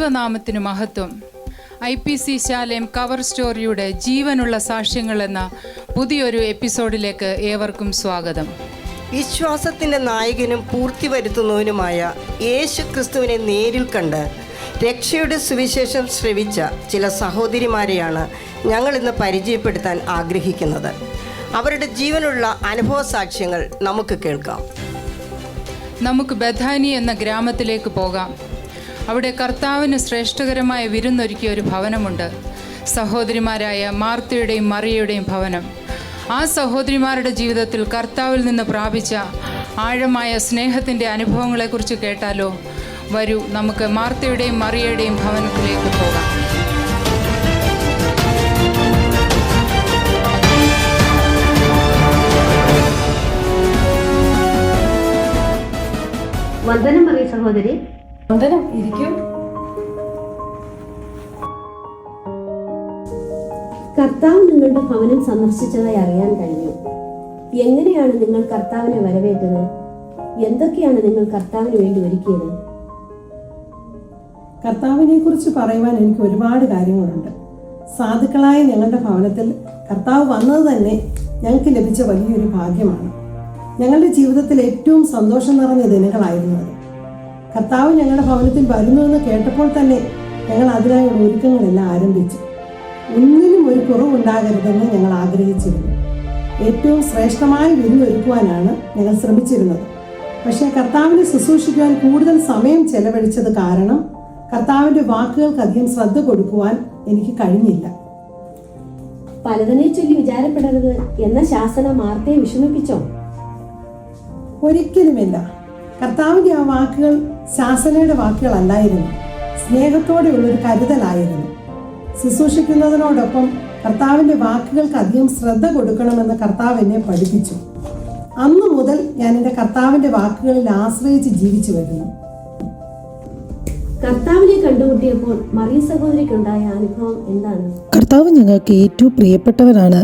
ദൈവനാമത്തിന് മഹത്വം. IPC Salem cover സ്റ്റോറിയുടെ ജീവനുള്ള സാക്ഷ്യങ്ങൾ എന്ന പുതിയൊരു എപ്പിസോഡിലേക്ക് ഏവർക്കും സ്വാഗതം. വിശ്വാസത്തിൻ്റെ നായകനും പൂർത്തി വരുത്തുന്നവനുമായ യേശു ക്രിസ്തുവിനെ നേരിൽ കണ്ട് രക്ഷയുടെ സുവിശേഷം ശ്രവിച്ച ചില സഹോദരിമാരെയാണ് ഞങ്ങൾ ഇന്ന് പരിചയപ്പെടുത്താൻ ആഗ്രഹിക്കുന്നത്. അവരുടെ ജീവനുള്ള അനുഭവ സാക്ഷ്യങ്ങൾ നമുക്ക് കേൾക്കാം. നമുക്ക് ബഥാനി എന്ന ഗ്രാമത്തിലേക്ക് പോകാം. അവിടെ കർത്താവിന് ശ്രേഷ്ഠകരമായ വിരുന്നൊരുക്കിയ ഒരു ഭവനമുണ്ട്. സഹോദരിമാരായ മാർത്തയുടെയും മറിയയുടെയും ഭവനം. ആ സഹോദരിമാരുടെ ജീവിതത്തിൽ കർത്താവിൽ നിന്ന് പ്രാപിച്ച ആഴമായ സ്നേഹത്തിൻ്റെ അനുഭവങ്ങളെക്കുറിച്ച് കേട്ടാലോ? വരൂ, നമുക്ക് മാർത്തയുടെയും മറിയയുടെയും ഭവനത്തിലേക്ക് പോകാം. വന്ദനം പറയും സഹോദരി. വന്ദനം, ഇരിക്കൂ. കർത്താവ് നിങ്ങളുടെ ഭവനം സന്ദർശിച്ചതായി അറിയാൻ കഴിഞ്ഞു. എങ്ങനെയാണ് നിങ്ങൾ കർത്താവിനെ വരവേറ്റത്? എന്തൊക്കെയാണ് നിങ്ങൾ കർത്താവിന് വേണ്ടി ഒരുക്കിയത്? കർത്താവിനെ കുറിച്ച് പറയുവാൻ എനിക്ക് ഒരുപാട് കാര്യങ്ങളുണ്ട്. സാധുക്കളായ ഞങ്ങളുടെ ഭവനത്തിൽ കർത്താവ് വന്നത് തന്നെ ഞങ്ങൾക്ക് ലഭിച്ച വലിയൊരു ഭാഗ്യമാണ്. ഞങ്ങളുടെ ജീവിതത്തിൽ ഏറ്റവും സന്തോഷം നിറഞ്ഞ ദിനങ്ങളായിരുന്നു അത്. കർത്താവ് ഞങ്ങളുടെ ഭവനത്തിൽ വരുന്നുവെന്ന് കേട്ടപ്പോൾ തന്നെ ഞങ്ങൾ അതിനായുള്ള ഒരുക്കങ്ങളെല്ലാം ആരംഭിച്ചു. ഒന്നിനും ഒരു കുറവുണ്ടാകരുതെന്ന് ഞങ്ങൾ ആഗ്രഹിച്ചിരുന്നു. ഏറ്റവും ശ്രേഷ്ഠമായ വിരുന്നൊരുക്കുവാനാണ് ഞങ്ങൾ ശ്രമിച്ചിരുന്നത്. പക്ഷേ കർത്താവിനെ ശുശ്രൂഷിക്കുവാൻ കൂടുതൽ സമയം ചെലവഴിച്ചത് കാരണം കർത്താവിൻ്റെ വാക്കുകൾക്ക് അധികം ശ്രദ്ധ കൊടുക്കുവാൻ എനിക്ക് കഴിഞ്ഞില്ല. പലതിനെ ചൊല്ലി വിചാരപ്പെടരുത് എന്ന ശാസനം മാർത്തയെ വിഷമിപ്പിച്ചോ? ഒരിക്കലുമില്ല. കർത്താവിൻ്റെ ആ വാക്കുകൾ ശാസനയുടെ വാക്കുകളല്ലായിരുന്നു, സ്നേഹത്തോടെയുള്ളൊരു കരുതലായിരുന്നു. ശുശ്രൂഷിക്കുന്നതിനോടൊപ്പം കർത്താവിൻ്റെ വാക്കുകൾക്ക് അധികം ശ്രദ്ധ കൊടുക്കണമെന്ന് കർത്താവ് എന്നെ പഠിപ്പിച്ചു. അന്നു മുതൽ ഞാൻ എൻ്റെ കർത്താവിൻ്റെ വാക്കുകളിൽ ആശ്രയിച്ച് ജീവിച്ചു വരുന്നു. കർത്താവിനെ കണ്ടുമുട്ടിയപ്പോൾ മറിയ സഹോദരിക്കുണ്ടായ അനുഭവം എന്താണ്? കർത്താവ് ഞങ്ങൾക്ക് ഏറ്റവും പ്രിയപ്പെട്ടവനാണ്.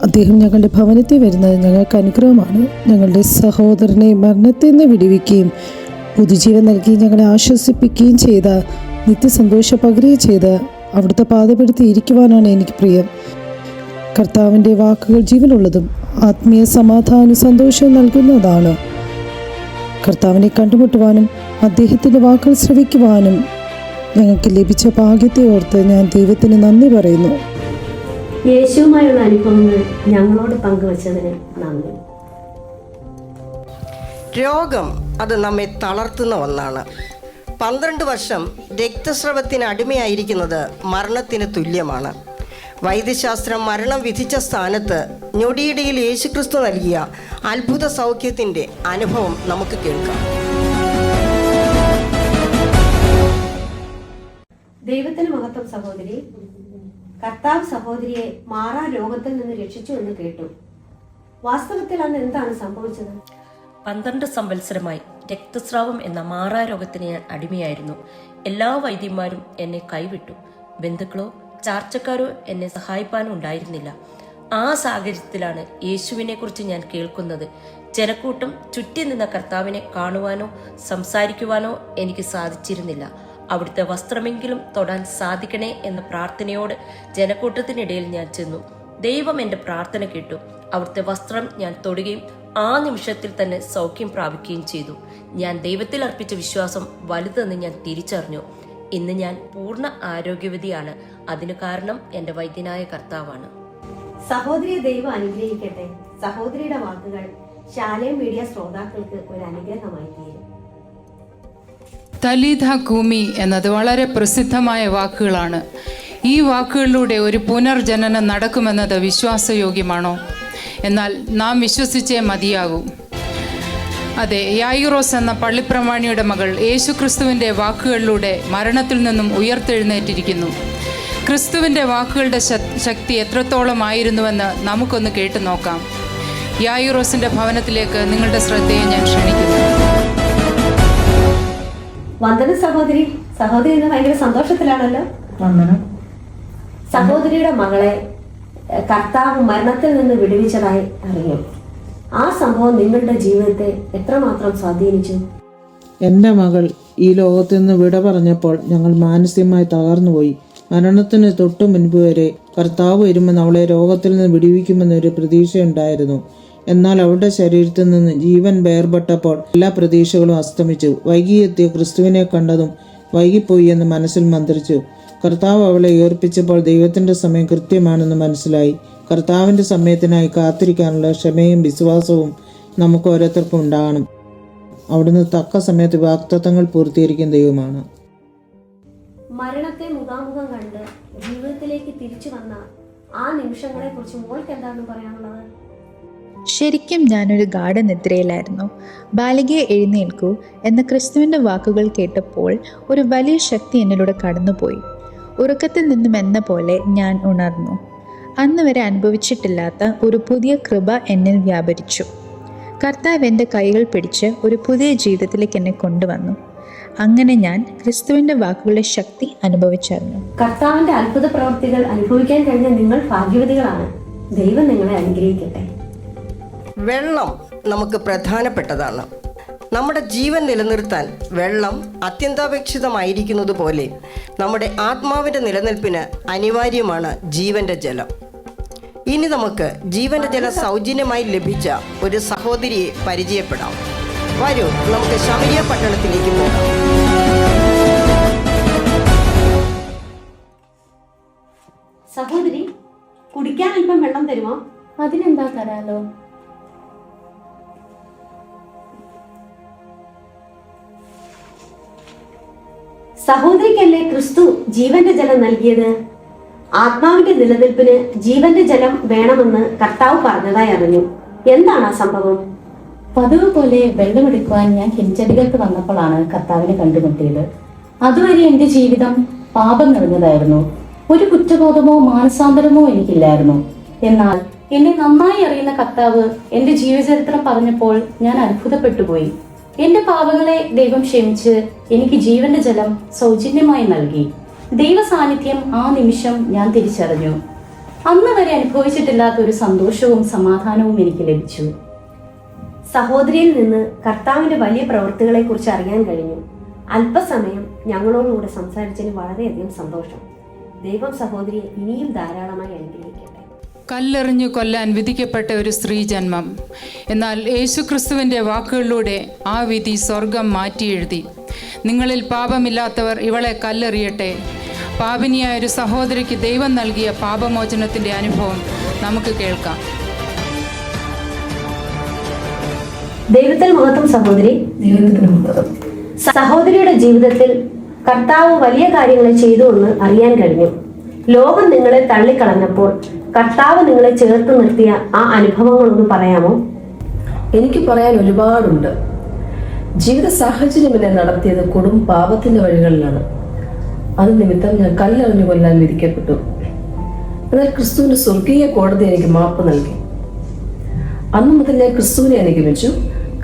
അദ്ദേഹം ഞങ്ങളുടെ ഭവനത്തിൽ വരുന്നത് ഞങ്ങൾക്ക് അനുഗ്രഹമാണ്. ഞങ്ങളുടെ സഹോദരനെ മരണത്തിൽ നിന്ന് വിടുവിക്കുകയും പുതുജീവൻ നൽകി ഞങ്ങളെ ആശ്വസിപ്പിക്കുകയും ചെയ്ത, നിത്യസന്തോഷം പകരുകയും ചെയ്ത് അവിടുത്തെ പാതപ്പെടുത്തി ഇരിക്കുവാനാണ് എനിക്ക് പ്രിയം. കർത്താവിൻ്റെ വാക്കുകൾ ജീവനുള്ളതും ആത്മീയ സമാധാന സന്തോഷം നൽകുന്നതാണ്. കർത്താവിനെ കണ്ടുമുട്ടുവാനും അദ്ദേഹത്തിൻ്റെ വാക്കുകൾ ശ്രവിക്കുവാനും ഞങ്ങൾക്ക് ലഭിച്ച ഭാഗ്യത്തെ ഓർത്ത് ഞാൻ ദൈവത്തിന് നന്ദി പറയുന്നു. യേശുവുമായുള്ള അനുഭവങ്ങൾ ഞങ്ങളോട് പങ്കുവച്ചതിന് നന്ദി. രോഗം അത് നമ്മെ തളർത്തുന്ന ഒന്നാണ്. 12 വർഷം രക്തസ്രവത്തിന് അടിമയായിരിക്കുന്നത് മരണത്തിന് തുല്യമാണ്. വൈദ്യശാസ്ത്രം മരണം വിധിച്ച സ്ഥാനത്ത് ഞൊടിയിടയിൽ യേശുക്രിസ്തു നൽകിയ അത്ഭുത സൗഖ്യത്തിൻ്റെ അനുഭവം നമുക്ക് കേൾക്കാം. ദൈവത്തിന് മഹത്വം. സഹോദരി, കർത്താവ് സഹോദരിയെ മാറാ രോഗത്തിൽ നിന്ന് രക്ഷിച്ചു എന്ന് കേട്ടു. വാസ്തവത്തിൽ അന്ന് എന്താണ് സംഭവിച്ചത്? 12 സംവത്സരമായി രക്തസ്രാവം എന്ന മാറാ രോഗത്തിന് ഞാൻ അടിമയായിരുന്നു. എല്ലാ വൈദ്യന്മാരും എന്നെ കൈവിട്ടു. ബന്ധുക്കളോ ചാർച്ചക്കാരോ എന്നെ സഹായിപ്പാനും ഉണ്ടായിരുന്നില്ല. ആ സാഹചര്യത്തിലാണ് യേശുവിനെ കുറിച്ച് ഞാൻ കേൾക്കുന്നത്. ജനക്കൂട്ടം ചുറ്റി നിന്ന കർത്താവിനെ കാണുവാനോ സംസാരിക്കുവാനോ എനിക്ക് സാധിച്ചിരുന്നില്ല. അവിടുത്തെ വസ്ത്രമെങ്കിലും തൊടാൻ സാധിക്കണേ എന്ന പ്രാർത്ഥനയോട് ജനക്കൂട്ടത്തിനിടയിൽ ഞാൻ ചെന്നു. ദൈവം എൻ്റെ പ്രാർത്ഥന കേട്ടു. അവിടുത്തെ വസ്ത്രം ഞാൻ തൊടുകയും ആ നിമിഷത്തിൽ തന്നെ സൗഖ്യം പ്രാപിക്കുകയും ചെയ്തു. ഞാൻ ദൈവത്തിൽ അർപ്പിച്ച വിശ്വാസം വലുതെന്ന് ഞാൻ തിരിച്ചറിഞ്ഞു. ഇന്ന് ഞാൻ പൂർണ്ണ ആരോഗ്യവതിയാണ്. അതിനു കാരണം എൻ്റെ വൈദ്യനായ കർത്താവാണ്. സഹോദരിയെ ദൈവം അനുഗ്രഹിക്കട്ടെ. സഹോദരിയുടെ വാക്കുകൾ ശാലേം മീഡിയ ശ്രോതാക്കൾക്ക് ഒരു അനുഗ്രഹമായി തീരും. തലീഥ കൂമി എന്നത് വളരെ പ്രസിദ്ധമായ വാക്കുകളാണ്. ഈ വാക്കുകളിലൂടെ ഒരു പുനർജനനം നടക്കുമെന്നത് വിശ്വാസയോഗ്യമാണോ? എന്നാൽ നാം വിശ്വസിച്ചേ മതിയാകൂ. അതെ, യായിറോസ് എന്ന പള്ളിപ്രമാണിയുടെ മകൾ യേശുക്രിസ്തുവിൻ്റെ വാക്കുകളിലൂടെ മരണത്തിൽ നിന്നും ഉയർത്തെഴുന്നേറ്റിരിക്കുന്നു. ക്രിസ്തുവിൻ്റെ വാക്കുകളുടെ ശക്തി എത്രത്തോളം ആയിരുന്നുവെന്ന് നമുക്കൊന്ന് കേട്ടു നോക്കാം. യായിറോസിൻ്റെ ഭവനത്തിലേക്ക് നിങ്ങളുടെ ശ്രദ്ധയെ ഞാൻ ക്ഷണിക്കുന്നു. വന്ദന സഹോദരി. സഹോദരി ഇന്ന് ഭയങ്കര സന്തോഷത്തിലാണല്ലോ. സഹോദരിയുടെ മകളെ കർത്താവ് മരണത്തിൽ നിന്ന് വിടുവിച്ചതായി അറിയും. ആ സംഭവം നിങ്ങളുടെ ജീവിതത്തെ എത്രമാത്രം സ്വാധീനിച്ചു? എൻ്റെ മകൾ ഈ ലോകത്തു നിന്ന് വിട പറഞ്ഞപ്പോൾ ഞങ്ങൾ മാനസികമായി തകർന്നുപോയി. മരണത്തിന് തൊട്ടു മുൻപ് വരെ കർത്താവ് വരുമെന്ന് അവളെ രോഗത്തിൽ നിന്ന് വിടുവിക്കുമെന്നൊരു പ്രതീക്ഷയുണ്ടായിരുന്നു. എന്നാൽ അവളുടെ ശരീരത്തിൽ നിന്ന് ജീവൻ വേർപെട്ടപ്പോൾ എല്ലാ പ്രതീക്ഷകളും അസ്തമിച്ചു. വൈകിയെത്തിയ ക്രിസ്തുവിനെ കണ്ടതും വൈകിപ്പോയി എന്ന് മനസ്സിൽ മന്ത്രിച്ചു. കർത്താവ് അവളെ ഉയർപ്പിച്ചപ്പോൾ ദൈവത്തിൻ്റെ സമയം കൃത്യമാണെന്ന് മനസ്സിലായി. കർത്താവിൻ്റെ സമയത്തിനായി കാത്തിരിക്കാനുള്ള ക്ഷമയും വിശ്വാസവും നമുക്ക് ഓരോരുത്തർക്കും ഉണ്ടാകണം. അവിടുന്ന് തക്ക സമയത്ത് വാഗ്ദത്തങ്ങൾ പൂർത്തീകരിക്കുന്ന ദൈവമാണ്. മരണത്തെ മുഖാമുഖം കണ്ട് ജീവിതത്തിലേക്ക് തിരിച്ചു വന്ന ആ നിമിഷങ്ങളെ കുറിച്ച് മോൾക്ക് എന്താണ് പറയാനുള്ളത്? ശരിക്കും ഞാനൊരു ഗാഢനിദ്രയിലായിരുന്നു. ബാലികയെ എഴുന്നേൽക്കൂ എന്ന ക്രിസ്തുവിൻ്റെ വാക്കുകൾ കേട്ടപ്പോൾ ഒരു വലിയ ശക്തി എന്നിലൂടെ കടന്നുപോയി. ഉറക്കത്തിൽ നിന്നും എന്ന പോലെ ഞാൻ ഉണർന്നു. അന്ന് വരെ അനുഭവിച്ചിട്ടില്ലാത്ത ഒരു പുതിയ കൃപ എന്നിൽ വ്യാപരിച്ചു. കർത്താവ് എൻ്റെ കൈകൾ പിടിച്ച് ഒരു പുതിയ ജീവിതത്തിലേക്ക് എന്നെ കൊണ്ടുവന്നു. അങ്ങനെ ഞാൻ ക്രിസ്തുവിൻ്റെ വാക്കുകളുടെ ശക്തി അനുഭവിച്ചറിഞ്ഞു. കർത്താവിന്റെ അത്ഭുത പ്രവൃത്തികൾ അനുഭവിക്കാൻ കഴിഞ്ഞ നിങ്ങൾ ഭാഗ്യവതികളാണ്. ദൈവം നിങ്ങളെ അനുഗ്രഹിക്കട്ടെ. വെള്ളം നമുക്ക് പ്രധാനപ്പെട്ടതാണ്. നമ്മുടെ ജീവൻ നിലനിർത്താൻ വെള്ളം അത്യന്താപേക്ഷിതമായിരിക്കുന്നത് പോലെ നമ്മുടെ ആത്മാവിൻ്റെ നിലനിൽപ്പിന് അനിവാര്യമാണ് ജീവൻ്റെ ജലം. ഇനി നമുക്ക് ജീവൻ്റെ ജലം സൗജന്യമായി ലഭിച്ച ഒരു സഹോദരിയെ പരിചയപ്പെടാം. വരൂ, നമുക്ക് ശമരിയ പട്ടണത്തിലേക്ക് പോകാം. സഹോദരി, കുടിക്കാൻ അല്പം വെള്ളം തരുമോ? അതിനെന്താ, തരാലോ. സഹോദരിക്കല്ലേ ക്രിസ്തു ജീവന്റെ ജലം നൽകിയത്? ആത്മാവിന്റെ നിലനിൽപ്പിന് ജീവന്റെ ജലം വേണമെന്ന് കർത്താവ് പറഞ്ഞതായി അറിഞ്ഞു. എന്താണ് ആ സംഭവം? പതിവ് പോലെ വെള്ളമെടുക്കുവാൻ ഞാൻ കിഞ്ചടികൾക്ക് വന്നപ്പോഴാണ് കർത്താവിനെ കണ്ടുമുട്ടിയത്. അതുവരെ എന്റെ ജീവിതം പാപം നിറഞ്ഞതായിരുന്നു. ഒരു കുറ്റബോധമോ മാനസാന്തരമോ എനിക്കില്ലായിരുന്നു. എന്നാൽ എന്നെ നന്നായി അറിയുന്ന കർത്താവ് എന്റെ ജീവചരിത്രം പറഞ്ഞപ്പോൾ ഞാൻ അത്ഭുതപ്പെട്ടുപോയി. എന്റെ പാപങ്ങളെ ദൈവം ക്ഷമിച്ച് എനിക്ക് ജീവന്റെ ജലം സൗജന്യമായി നൽകി. ദൈവ സാന്നിധ്യം ആ നിമിഷം ഞാൻ തിരിച്ചറിഞ്ഞു. അന്ന് വരെ അനുഭവിച്ചിട്ടില്ലാത്ത ഒരു സന്തോഷവും സമാധാനവും എനിക്ക് ലഭിച്ചു. സഹോദരിയിൽ നിന്ന് കർത്താവിന്റെ വലിയ പ്രവൃത്തികളെ കുറിച്ച് അറിയാൻ കഴിഞ്ഞു. അല്പസമയം ഞങ്ങളോടുകൂടെ സംസാരിച്ചതിന് വളരെയധികം സന്തോഷം. ദൈവം സഹോദരിയെ ഇനിയും ധാരാളമായി അനുഗ്രഹിക്കട്ടെ. കല്ലെറിഞ്ഞു കൊല്ലാൻ വിധിക്കപ്പെട്ട ഒരു സ്ത്രീ ജന്മം. എന്നാൽ യേശുക്രിസ്തുവിൻ്റെ വാക്കുകളിലൂടെ ആ വിധി സ്വർഗം മാറ്റിയെഴുതി. നിങ്ങളിൽ പാപമില്ലാത്തവർ ഇവളെ കല്ലെറിയട്ടെ. പാപിനിയായ ഒരു സഹോദരിക്ക് ദൈവം നൽകിയ പാപമോചനത്തിൻ്റെ അനുഭവം നമുക്ക് കേൾക്കാം. ദൈവത്തിൽ മഹത്വം സഹോദരി. സഹോദരിയുടെ ജീവിതത്തിൽ കർത്താവ് വലിയ കാര്യങ്ങൾ ചെയ്തു എന്ന് അറിയാൻ കഴിഞ്ഞു. ലോകം നിങ്ങളെ തള്ളിക്കളഞ്ഞപ്പോൾ കർത്താവ് നിങ്ങളെ ചേർത്ത് നിർത്തിയ ആ അനുഭവങ്ങളൊന്ന് പറയാമോ? എനിക്ക് പറയാൻ ഒരുപാടുണ്ട്. ജീവിത സാഹചര്യം എന്നെ നടത്തിയത് കൊടും പാപത്തിന്റെ വഴികളിലാണ്. അത് നിമിത്തം ഞാൻ കല്ലെറിഞ്ഞു കൊല്ലാൻ വിധിക്കപ്പെട്ടു. എന്നാൽ ക്രിസ്തുവിന്റെ സ്വർഗീയ കോടതി എനിക്ക് മാപ്പ് നൽകി. അന്നു മുതൽ ഞാൻ ക്രിസ്തുവിനെ അനുഗമിച്ചു.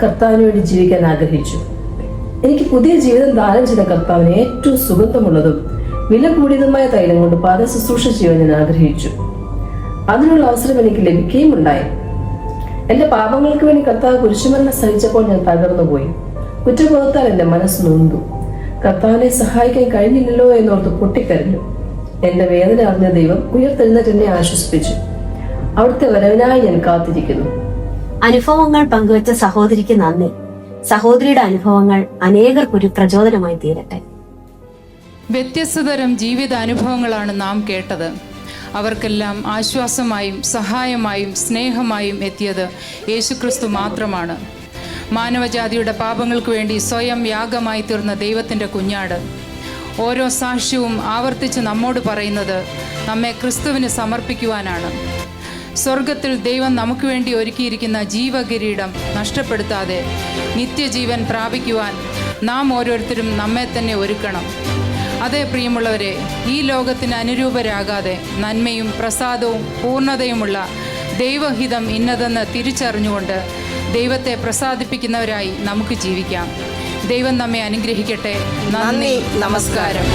കർത്താവിന് വേണ്ടി ജീവിക്കാൻ ആഗ്രഹിച്ചു. എനിക്ക് പുതിയ ജീവിതം ദാനം ചെയ്ത കർത്താവിന് ഏറ്റവും സുഗന്ധമുള്ളതും വില കൂടിയതുമായ തൈലം കൊണ്ട് പാദ ശുശ്രൂഷ ചെയ്യാൻ ഞാൻ ആഗ്രഹിച്ചു. അതിനുള്ള അവസരം എനിക്ക് ലഭിക്കുകയും ഉണ്ടായി. എന്റെ പാപങ്ങൾക്ക് വേണ്ടി കർത്താവ് കുരിശുമരണം സഹിച്ചപ്പോൾ ഞാൻ തകർന്നുപോയി. കുറ്റബോധത്താൽ എന്റെ മനസ്സ് നൊന്തു. കർത്താവിനെ സഹായിക്കാൻ കഴിഞ്ഞില്ലല്ലോ എന്നോർത്ത് പൊട്ടിക്കരഞ്ഞു. എന്റെ വേദന അറിഞ്ഞ ദൈവം ഉയർത്തെഴുന്നേറ്റ് എന്നെ ആശ്വസിപ്പിച്ചു. അവിടുത്തെ വരവിനായി ഞാൻ കാത്തിരിക്കുന്നു. അനുഭവങ്ങൾ പങ്കുവച്ച സഹോദരിക്ക് നന്ദി. സഹോദരിയുടെ അനുഭവങ്ങൾ അനേകർക്കൊരു പ്രചോദനമായി തീരട്ടെ. വ്യത്യസ്തതരം ജീവിത അനുഭവങ്ങളാണ് നാം കേട്ടത്. അവർക്കെല്ലാം ആശ്വാസമായും സഹായമായും സ്നേഹമായും എത്തിയത് യേശുക്രിസ്തു മാത്രമാണ്. മാനവജാതിയുടെ പാപങ്ങൾക്ക് വേണ്ടി സ്വയം യാഗമായി തീർന്ന ദൈവത്തിൻ്റെ കുഞ്ഞാട്. ഓരോ സാക്ഷ്യവും ആവർത്തിച്ച് നമ്മോട് പറയുന്നത് നമ്മെ ക്രിസ്തുവിന് സമർപ്പിക്കുവാനാണ്. സ്വർഗത്തിൽ ദൈവം നമുക്ക് വേണ്ടി ഒരുക്കിയിരിക്കുന്ന ജീവകിരീടം നഷ്ടപ്പെടുത്താതെ നിത്യജീവൻ പ്രാപിക്കുവാൻ നാം ഓരോരുത്തരും നമ്മെ തന്നെ ഒരുക്കണം. അതേ പ്രിയമുള്ളവരെ, ഈ ലോകത്തിന് അനുരൂപരാകാതെ നന്മയും പ്രസാദവും പൂർണ്ണതയുമുള്ള ദൈവഹിതം ഇന്നതെന്ന് തിരിച്ചറിഞ്ഞുകൊണ്ട് ദൈവത്തെ പ്രസാദിപ്പിക്കുന്നവരായി നമുക്ക് ജീവിക്കാം. ദൈവം നമ്മെ അനുഗ്രഹിക്കട്ടെ. നന്ദി, നമസ്കാരം.